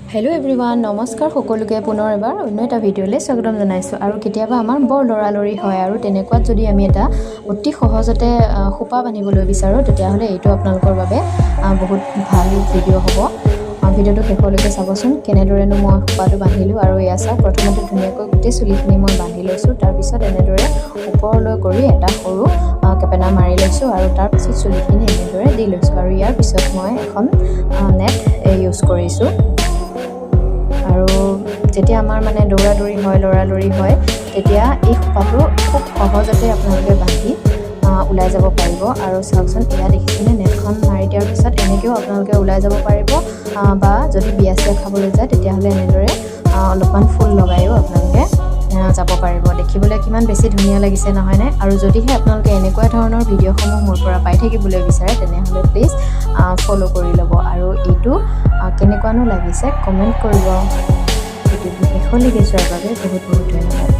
hello everyone नमस्कार सकलोके पुनर एबार अन्य एटा भिडिओले स्वागतम जनाइছো আৰু কেতিয়াবা আমাৰ বৰ লৰালৰি হয় আৰু তেনেকুৱাত যদি আমি এটা অতি সহজতে খোপা বান্ধিবলৈ বিচাৰো তেতিয়া হলে এইটো আপোনালোকৰ বাবে বহুত ভাল ভিডিও হ'ব ভিডিওটো শেষলৈকে চাবচোন কেনেদৰেনো মই খোপাটো বান্ধিলো আৰু এয়া চাওক প্ৰথমতে ধুনীয়াকৈ গুটি চুলিখিনি মই বান্ধি লৈছো তাৰ পিছত এনেদৰে ওপৰলৈ কৰি এটা সৰু কেপেনা মাৰি লৈছো আৰু তাৰ পিছত চুলিখিনি এনেদৰে দি লৈছো আৰু ইয়াৰ পিছত মই এখন নেট ইউজ কৰিছো আৰু যেতিয়া আমাৰ মানে দৌৰাদৌৰি হয় লৰালৰি হয় তেতিয়া এই খোপাটো খুব সহজতে আপোনালোকে বান্ধি উলাই যাব পাৰিব আৰু চাওকচোন এয়া দেখিছেনে নেটখন মাৰি দিয়াৰ পিছত এনেকেও আপোনালোকে উলাই যাব পাৰিব বা যদি বিয়া চিয়া খাবলৈ যায় তেতিয়া হলে এনেদৰে অলপমান ফুল লগাইও আপোনালোকে যাব পাৰিব দেখিবলৈ কিমান বেছি ধুনীয়া লাগিছে নহয় নে আৰু যদিহে আপোনালোকে এনেকুৱা ধৰণৰ ভিডিওসমূহ মোৰ পৰা পাই থাকিবলৈ বিচাৰে তেনেহলে প্লিজ ফলো কৰি ল'ব আৰু এইটো কেনেকুৱানো লাগিছে কমেন্ট কৰিব ভিডিওটো শেষলৈকে চোৱাৰ বাবে বহুত বহুত ধন্যবাদ